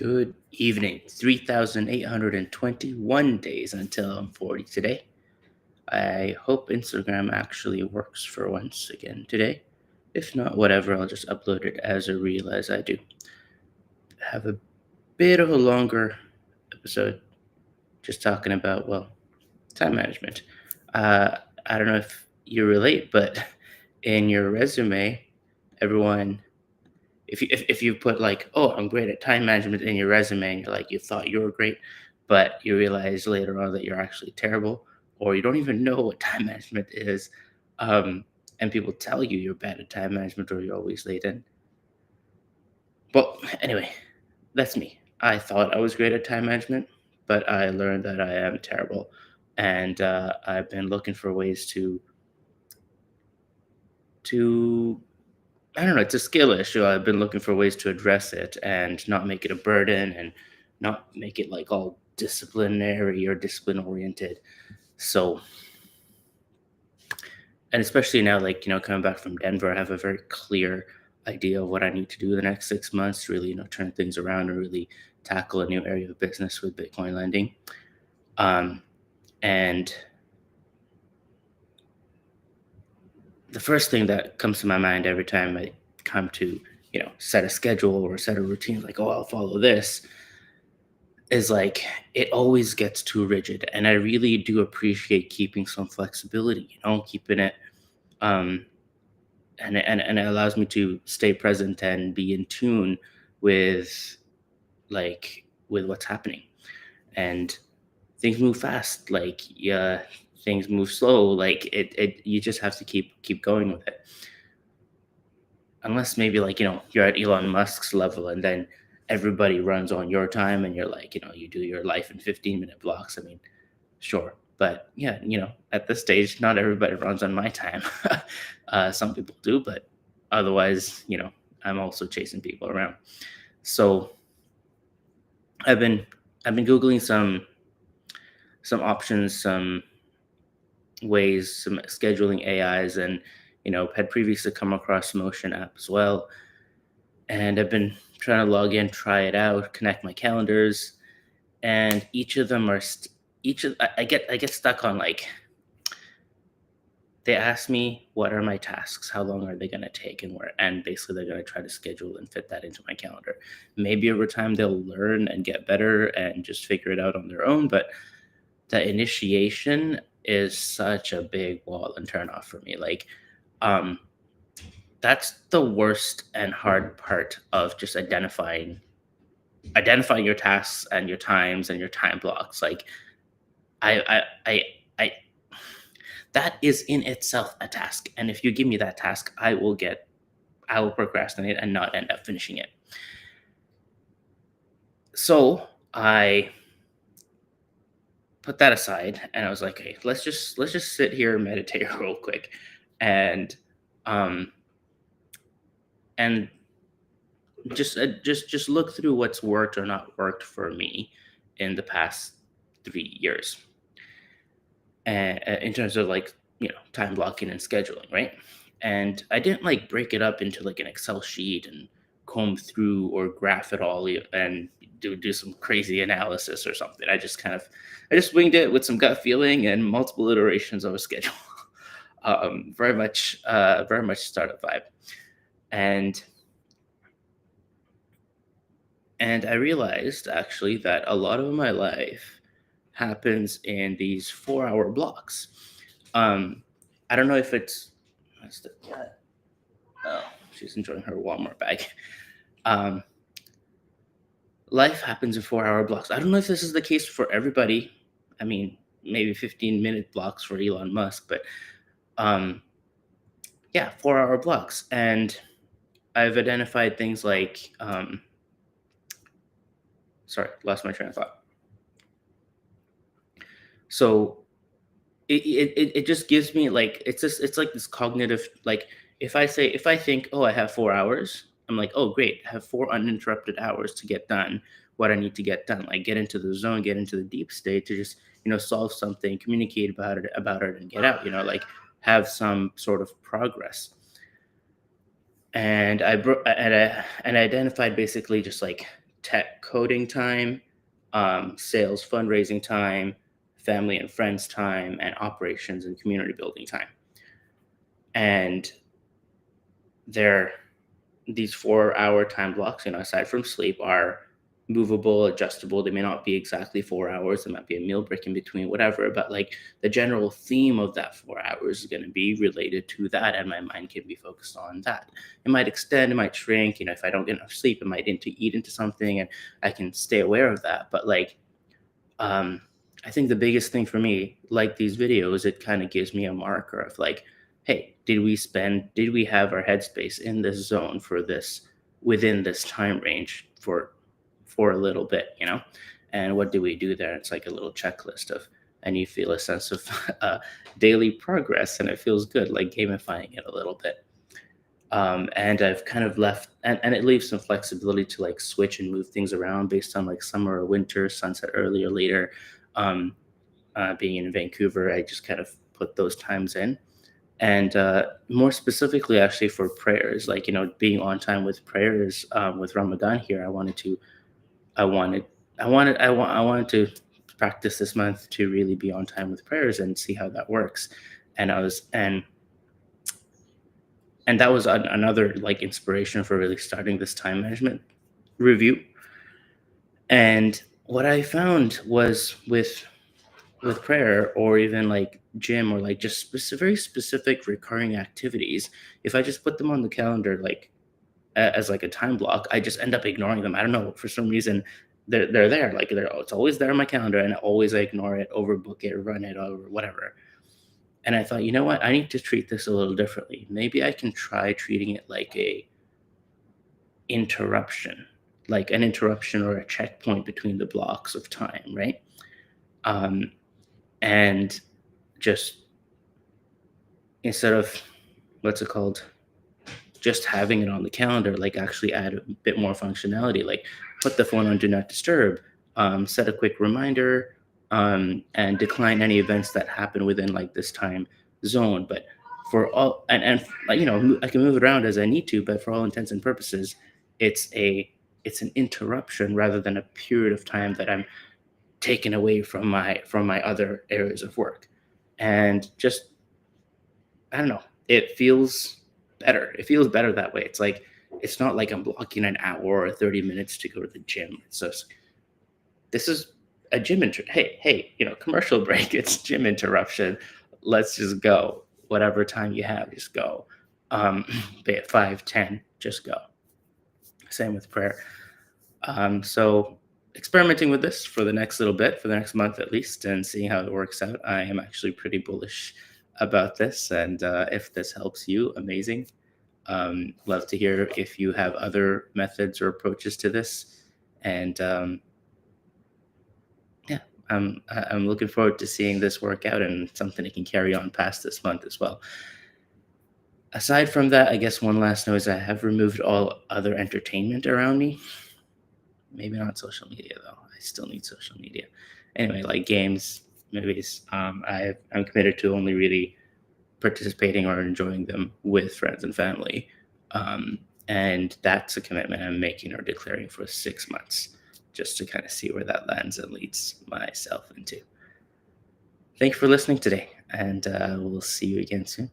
Good evening. 3,821 days until I'm 40 today. I hope Instagram actually works for once again today. If not, whatever, I'll just upload it as a reel as I do. Have a bit of a longer episode just talking about, time management. Uh, I don't know if you relate, but in your resume, everyone if you put like, oh, I'm great at time management in your resume, and you're like, you thought you were great, but you realize later on that you're actually terrible, or you don't even know what time management is, um, and people tell you you're bad at time management or you're always late. And well, anyway, that's me. I thought I was great at time management, but I learned that I am terrible, and I've been looking for ways to I don't know, it's a skill issue. I've been looking for ways to address it and not make it a burden and not make it like all disciplinary or discipline oriented. So, and especially now, like, coming back from Denver, I have a very clear idea of what I need to do the next 6 months to really, turn things around and really tackle a new area of business with Bitcoin lending. Um, and the first thing that comes to my mind every time I come to, set a schedule or set a routine, like, oh, I'll follow this, is like it always gets too rigid. And I really do appreciate keeping some flexibility, keeping it um and it allows me to stay present and be in tune with with what's happening. And things move fast, like, yeah, things move slow, like it you just have to keep going with it, unless maybe, like, you're at Elon Musk's level and then everybody runs on your time and you're like, you do your life in 15-minute blocks. I mean, sure. But yeah, at this stage, not everybody runs on my time. Some people do, but otherwise, I'm also chasing people around. So I've been I've been Googling some options, some ways, some scheduling AIs, and had previously come across Motion app as well. And I've been trying to log in, try it out, connect my calendars, and each of them are each of I get stuck on, like, they ask me what are my tasks, how long are they going to take, and where, and basically they're going to try to schedule and fit that into my calendar. Maybe over time they'll learn and get better and just figure it out on their own, but the initiation is such a big wall and turn off for me. Like, um that's the worst and hard part of just identifying your tasks and your times and your time blocks. Like, I that is in itself a task. And if you give me that task, I will procrastinate and not end up finishing it. So I put that aside and I was like, hey, let's just sit here and meditate real quick, and um and just look through what's worked or not worked for me in the past 3 years, and in terms of, like, time blocking and scheduling, right? And I didn't like break it up into like an Excel sheet and comb through or graph it all and do some crazy analysis or something. I just winged it with some gut feeling and multiple iterations of a schedule. Very much startup vibe. And and I realized actually that a lot of my life happens in these 4-hour blocks. Um, I don't know if it's what's the cat? Oh, she's enjoying her Walmart bag. Um, Life happens in 4-hour blocks. I don't know if this is the case for everybody. I mean, maybe 15-minute blocks for Elon Musk, but um, yeah, 4-hour blocks. And I've identified things like, sorry, lost my train of thought. So it just gives me, like, it's like this cognitive, like, if I think, oh, I have 4 hours, I'm like, oh, great, I have 4 uninterrupted hours to get done what I need to get done, like get into the zone, get into the deep state to just, solve something, communicate about it and get out, like, have some sort of progress. And I identified basically just like tech coding time, sales fundraising time, family and friends time, and operations and community building time. And they're these 4-hour time blocks, aside from sleep, are movable, adjustable. They may not be exactly 4 hours. There might be a meal break in between, whatever. But like the general theme of that 4 hours is going to be related to that, and my mind can be focused on that. It might extend, it might shrink. If I don't get enough sleep, it might eat into something, and I can stay aware of that. But like um, I think the biggest thing for me, like these videos, it kind of gives me a marker of like, hey, did we have our headspace in this zone for this, within this time range for a little bit, And what do we do there? It's like a little checklist of, and you feel a sense of daily progress, and it feels good, like gamifying it a little bit. And I've kind of left, and it leaves some flexibility to like switch and move things around based on like summer or winter, sunset early or later. Um, Being in Vancouver, I just kind of put those times in. And more specifically, actually, for prayers, like, being on time with prayers with Ramadan here, I wanted, I wanted to practice this month to really be on time with prayers and see how that works. And I was, and that was another like inspiration for really starting this time management review. And what I found was with prayer, or even like gym, or like just very specific recurring activities, if I just put them on the calendar like as like a time block, I just end up ignoring them. I don't know, for some reason they're there, like it's always there on my calendar, and always I ignore it, overbook it, run it over, whatever. And I thought, you know what, I need to treat this a little differently. Maybe I can try treating it like a interruption, like an interruption or a checkpoint between the blocks of time, right? Um, and just, instead of, what's it called, just having it on the calendar, like actually add a bit more functionality, like put the phone on do not disturb, set a quick reminder, and decline any events that happen within like this time zone. But for all, and like, I can move it around as I need to, but for all intents and purposes, it's a it's an interruption rather than a period of time that I'm taken away from my other areas of work. And just, I don't know, it feels better. It feels better that way. It's like, it's not like I'm blocking an hour or 30 minutes to go to the gym. It's just, this is a hey, commercial break. It's gym interruption. Let's just go. Whatever time you have, just go. Be it 5, 10, just go. Same with prayer. So experimenting with this for the next little bit, for the next month at least, and seeing how it works out. I am actually pretty bullish about this, and if this helps you, amazing. Love to hear if you have other methods or approaches to this, and yeah, I'm looking forward to seeing this work out, and something that can carry on past this month as well. Aside from that, I guess one last note is I have removed all other entertainment around me. Maybe not social media though. I still need social media. Anyway, like games, movies. I'm committed to only really participating or enjoying them with friends and family, and that's a commitment I'm making or declaring for 6 months, just to kind of see where that lands and leads myself into. Thank you for listening today, and we'll see you again soon.